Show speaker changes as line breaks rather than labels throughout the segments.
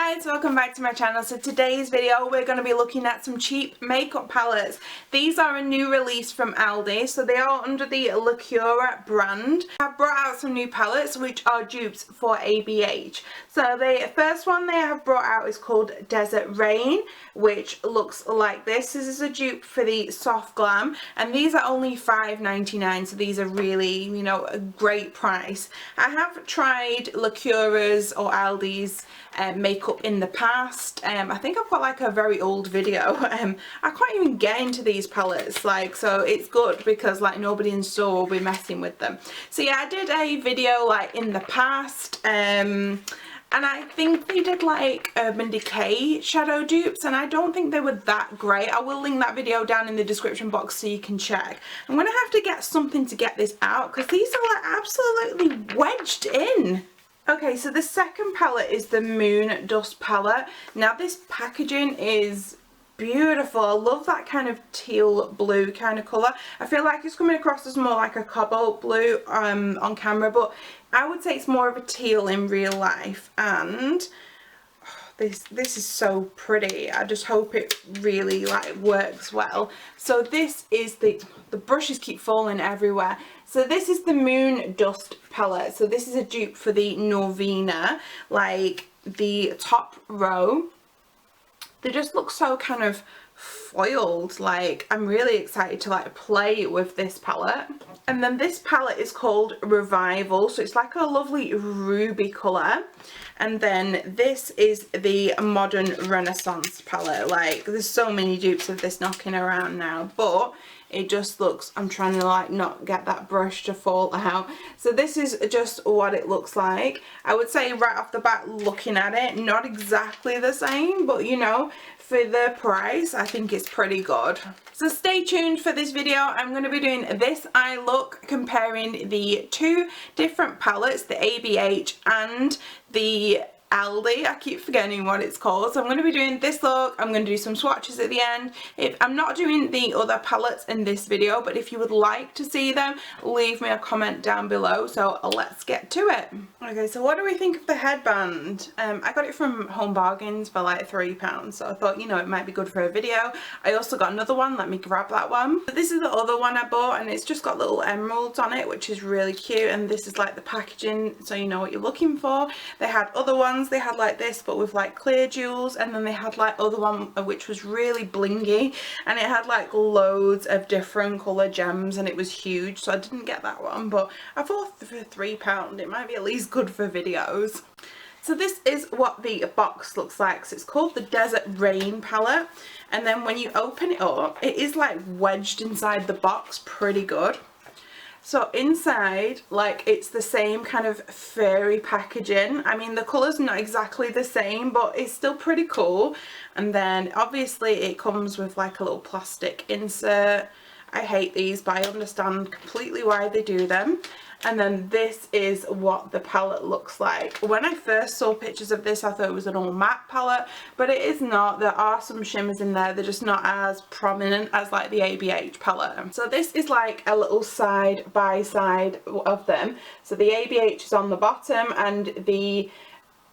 guys, welcome back to my channel. So today's video we're going to be looking at some cheap makeup palettes. These are a new release from Aldi, so they are under the Lacura brand. I've brought out some new palettes which are dupes for ABH. So the first one they have brought out is called Desert Rain, which looks like this. This is a dupe for the Soft Glam, and these are only $5.99, so these are really, you know, a great price. I have tried Lacura's or Aldi's makeup in the past. I think I've got like a very old video. I can't even get into these palettes, like, so it's good because like nobody in store will be messing with them. So yeah, I did a video like in the past, and I think they did like Urban Decay shadow dupes, and I don't think they were that great. I will link that video down in the description box so you can check. I'm gonna have to get something to get this out because these are like absolutely wedged in. Okay, so the second palette is the Moon Dust palette. Now this packaging is beautiful. I love that kind of teal blue kind of colour. I feel like it's coming across as more like a cobalt blue on camera, but I would say it's more of a teal in real life. And this is so pretty. I just hope it really like works well. So this is the brushes keep falling everywhere. So this is the Moon Dust palette. So this is a dupe for the Norvina. Like the top row, they just look so kind of foiled. Like I'm really excited to like play with this palette. And then this palette is called Revival, so it's like a lovely ruby colour. And then this is the Modern Renaissance palette. Like there's so many dupes of this knocking around now, but it just looks, I'm trying to like not get that brush to fall out. So this is just what it looks like. I would say right off the bat, looking at it, not exactly the same, but you know, for the price I think it's pretty good. So stay tuned for this video. I'm going to be doing this eye look, comparing the two different palettes, the ABH and the Aldi. I keep forgetting what it's called. So I'm going to be doing this look. I'm going to do some swatches at the end. I'm not doing the other palettes in this video, but if you would like to see them, leave me a comment down below. So let's get to it. Okay, so what do we think of the headband? I got it from Home Bargains for like £3, so I thought, you know, it might be good for a video. I also got another one. Let me grab that one. So this is the other one I bought, and it's just got little emeralds on it, which is really cute. And this is like the packaging, so you know what you're looking for. They had other ones. They had like this but with like clear jewels, and then they had like other one which was really blingy, and it had like loads of different colour gems, and it was huge, so I didn't get that one. But I thought for £3 it might be at least good for videos. So this is what the box looks like. So it's called the Desert Rain palette, and then when you open it up, it is like wedged inside the box pretty good. So inside, like, it's the same kind of furry packaging. I mean, the colour's not exactly the same, but it's still pretty cool. And then obviously it comes with like a little plastic insert. I hate these, but I understand completely why they do them. And then this is what the palette looks like. When I first saw pictures of this, I thought it was an all matte palette, but it is not. There are some shimmers in there. They're just not as prominent as like the ABH palette. So this is like a little side by side of them. So the ABH is on the bottom and the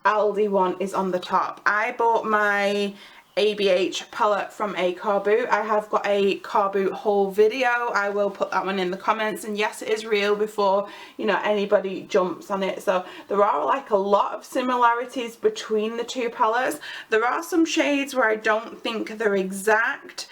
Aldi one is on the top. I bought my ABH palette from a car boot. I have got a car boot haul video. I will put that one in the comments, and yes, it is real before, you know, anybody jumps on it. So there are like a lot of similarities between the two palettes. There are some shades where I don't think they're exact.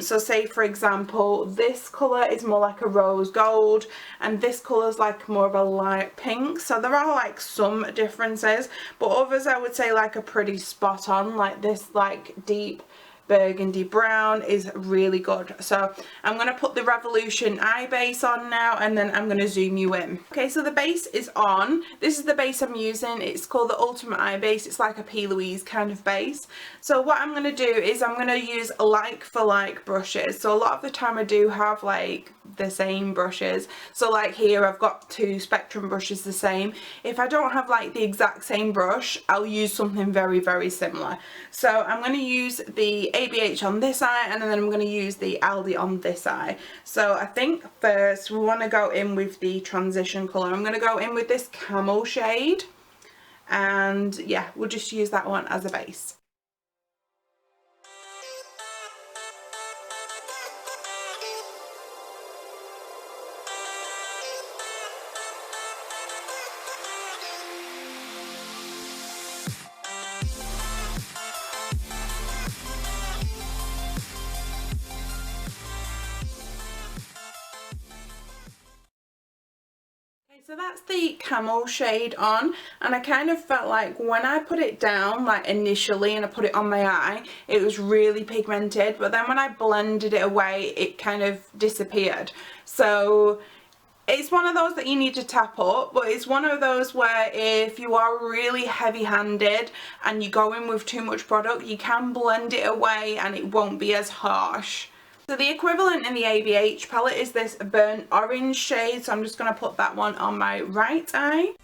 So say for example, this colour is more like a rose gold, and this colour is like more of a light pink. So there are like some differences, but others I would say like are pretty spot on. Like this like deep burgundy brown is really good. So I'm going to put the Revolution eye base on now, and then I'm going to zoom you in. Okay, so the base is on. This is the base I'm using. It's called the Ultimate Eye Base. It's like a P. Louise kind of base. So what I'm going to do is I'm going to use like for like brushes. So a lot of the time I do have like the same brushes. So like here I've got two Spectrum brushes the same. If I don't have like the exact same brush, I'll use something very, very similar. So I'm going to use the ABH on this eye, and then I'm going to use the Aldi on this eye. So I think first we want to go in with the transition colour. I'm going to go in with this camel shade, and yeah, we'll just use that one as a base. So that's the Camel shade on, and I kind of felt like when I put it down like initially and I put it on my eye, it was really pigmented, but then when I blended it away it kind of disappeared. So it's one of those that you need to tap up, but it's one of those where if you are really heavy-handed and you go in with too much product, you can blend it away and it won't be as harsh. So the equivalent in the ABH palette is this burnt orange shade, so I'm just going to put that one on my right eye.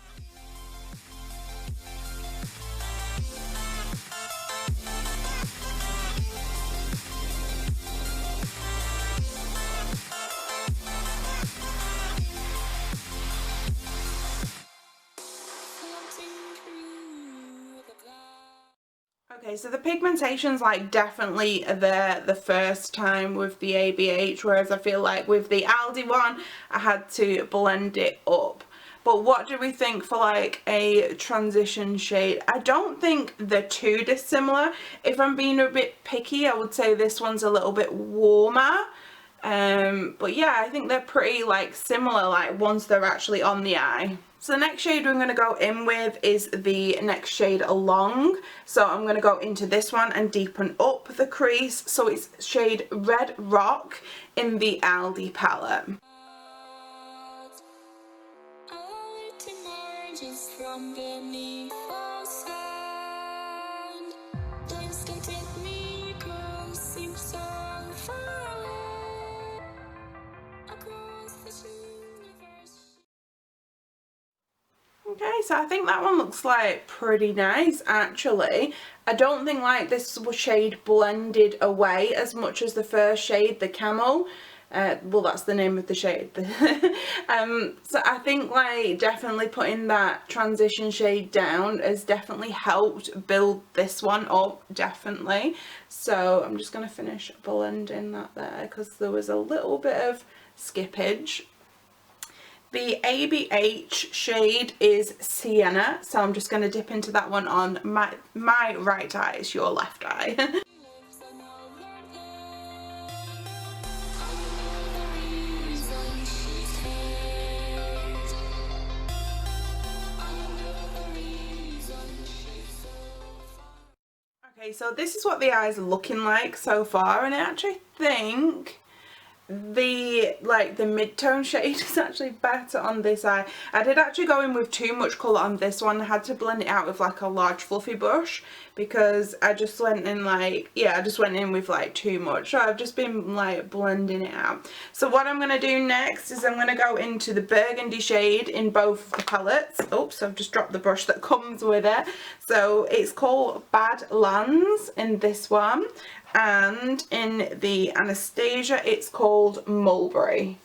Okay, so the pigmentation's like definitely there the first time with the ABH, whereas I feel like with the Aldi one I had to blend it up. But what do we think for like a transition shade? I don't think they're too dissimilar. If I'm being a bit picky, I would say this one's a little bit warmer. But yeah, I think they're pretty like similar, like once they're actually on the eye. So the next shade we're going to go in with is the next shade along. So I'm going to go into this one and deepen up the crease. So it's shade Red Rock in the Aldi palette. From beneath the sand, please don't take me, 'cause seems so far away, across the universe. Okay, so I think that one looks like pretty nice actually. I don't think like this shade blended away as much as the first shade, the Camel. Well, that's the name of the shade. So I think like definitely putting that transition shade down has definitely helped build this one up, definitely. So I'm just going to finish blending that there because there was a little bit of skippage. The ABH shade is Sienna, so I'm just going to dip into that one on my right eye. It's your left eye. Okay, so this is what the eye's looking like so far, and I actually think the mid-tone shade is actually better on this eye. I did actually go in with too much colour on this one. I had to blend it out with like a large fluffy brush because I just went in like, yeah, I just went in with like too much. So I've just been like blending it out. So what I'm going to do next is I'm going to go into the burgundy shade in both of the palettes. Oops, I've just dropped the brush that comes with it. So it's called Badlands in this one. And in the Anastasia it's called Mulberry.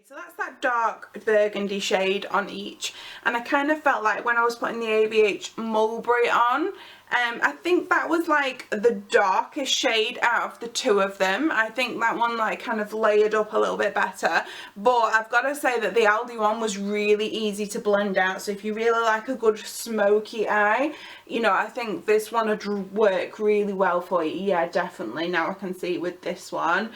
So that's that dark burgundy shade on each, and I kind of felt like when I was putting the ABH Mulberry on, I think that was like the darkest shade out of the two of them. I think that one like kind of layered up a little bit better, but I've got to say that the Aldi one was really easy to blend out. So if you really like a good smoky eye, you know, I think this one would work really well for you. Yeah, definitely. Now I can see with this one.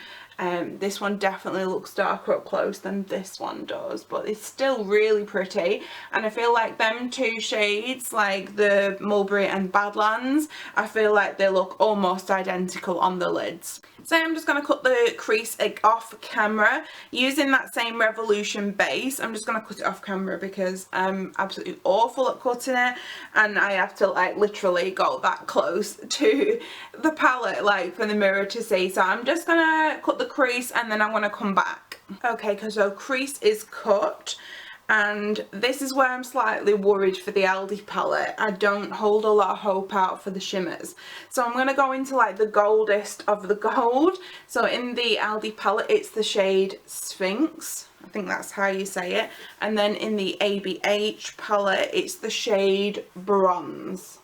This one definitely looks darker up close than this one does, but it's still really pretty. And I feel like them two shades, like the Mulberry and Badlands, I feel like they look almost identical on the lids. So I'm just going to cut the crease off camera using that same Revolution base. I'm just going to cut it off camera because I'm absolutely awful at cutting it, and I have to like literally go that close to the palette like for the mirror to see. So I'm just going to cut the crease and then I'm going to come back. Okay, because so crease is cut. And this is where I'm slightly worried for the Aldi palette. I don't hold a lot of hope out for the shimmers. So I'm going to go into like the goldest of the gold. So in the Aldi palette it's the shade Sphinx. I think that's how you say it. And then in the ABH palette it's the shade Bronze.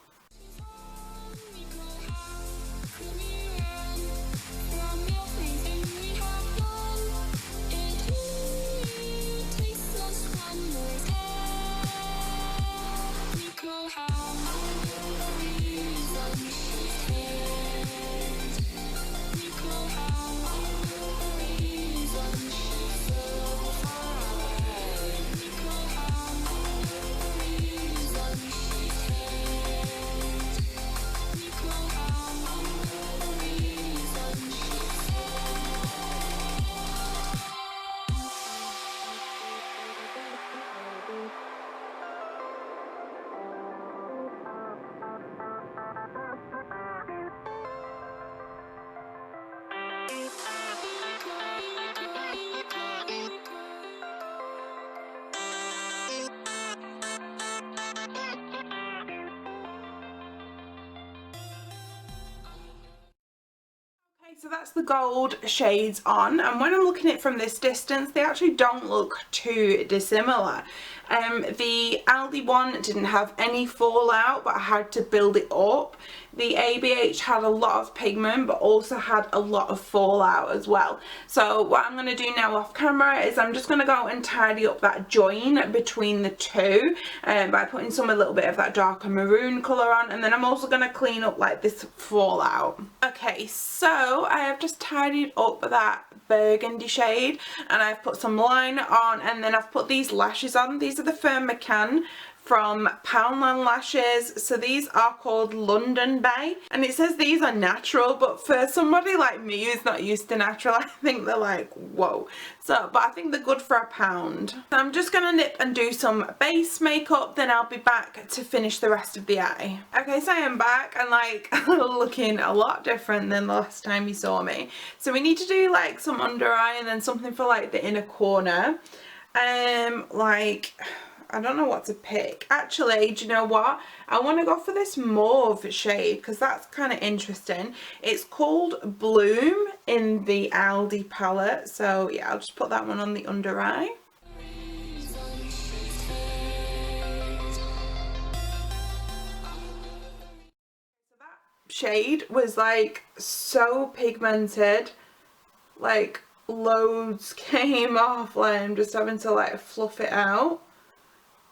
So that's the gold shades on, and when I'm looking at it from this distance they actually don't look too dissimilar. The Aldi one didn't have any fallout, but I had to build it up. The ABH had a lot of pigment but also had a lot of fallout as well. So what I'm going to do now off camera is I'm just going to go and tidy up that join between the two by putting a little bit of that darker maroon colour on, and then I'm also going to clean up like this fallout. Okay, so I have just tidied up that burgundy shade and I've put some liner on, and then I've put these lashes on. These are the Firm McCann from Poundland Lashes. So these are called London Bay, and it says these are natural, but for somebody like me who's not used to natural, I think they're like whoa. So but I think they're good for £1. So I'm just gonna nip and do some base makeup, then I'll be back to finish the rest of the eye. Okay, so I am back and like looking a lot different than the last time you saw me. So we need to do like some under eye and then something for like the inner corner. Like I don't know what to pick. Actually, do you know what? I want to go for this mauve shade because that's kind of interesting. It's called Bloom in the Aldi palette. So yeah, I'll just put that one on the under eye. So that shade was like so pigmented. Like loads came off. Like I'm just having to like fluff it out.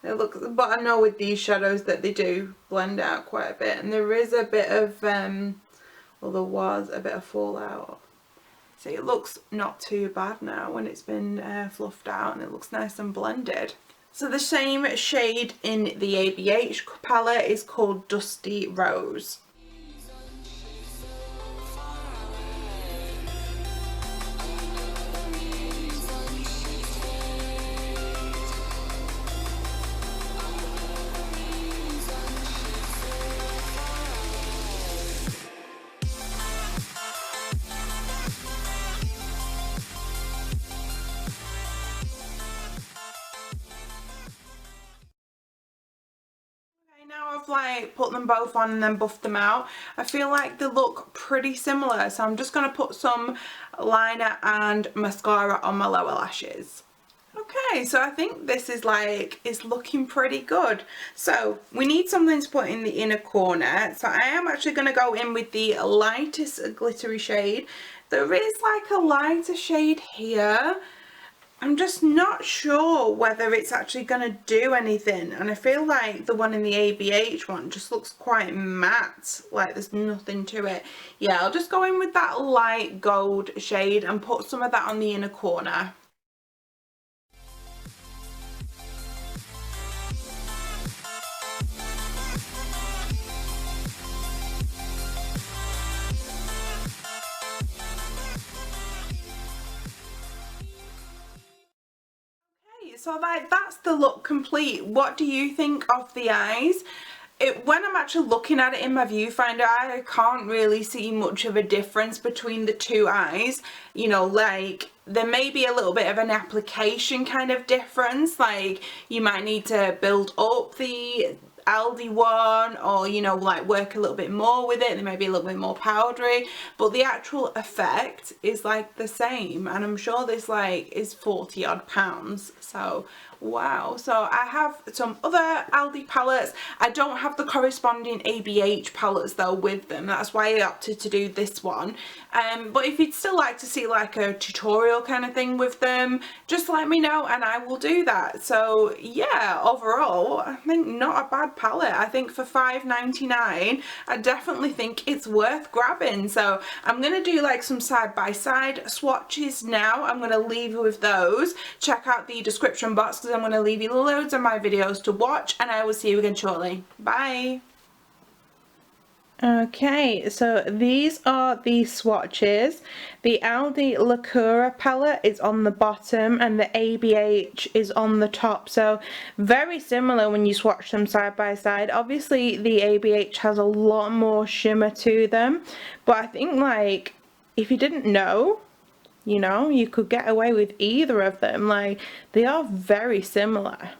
It looks, but I know with these shadows that they do blend out quite a bit, and there is a bit of well, there was a bit of fallout. So it looks not too bad now when it's been fluffed out, and it looks nice and blended. So the same shade in the ABH palette is called Dusty Rose. Now I've like put them both on and then buffed them out, I feel like they look pretty similar, so I'm just going to put some liner and mascara on my lower lashes. Okay, so I think this is looking pretty good. So we need something to put in the inner corner. So I am actually going to go in with the lightest glittery shade. There is like a lighter shade here. I'm just not sure whether it's actually going to do anything, and I feel like the one in the ABH one just looks quite matte, like there's nothing to it. Yeah, I'll just go in with that light gold shade and put some of that on the inner corner. So that's the look complete. What do you think of the eyes? When I'm actually looking at it in my viewfinder, I can't really see much of a difference between the two eyes. You know, like there may be a little bit of an application kind of difference, like you might need to build up the Aldi one, or you know, like work a little bit more with it. They may be a little bit more powdery, but the actual effect is like the same, and I'm sure this like is 40 odd pounds. So wow. So I have some other Aldi palettes. I don't have the corresponding ABH palettes though with them. That's why I opted to do this one. But if you'd still like to see like a tutorial kind of thing with them, just let me know and I will do that. So yeah, overall I think not a bad palette. I think for £5.99 I definitely think it's worth grabbing. So I'm gonna do like some side-by-side swatches now. I'm gonna leave you with those. Check out the description box because I'm going to leave you loads of my videos to watch, and I will see you again shortly. Bye! Okay, so these are the swatches. The Aldi Lacura palette is on the bottom and the ABH is on the top, so very similar when you swatch them side by side. Obviously the ABH has a lot more shimmer to them, but I think like if you didn't know, you know, you could get away with either of them. Like they are very similar.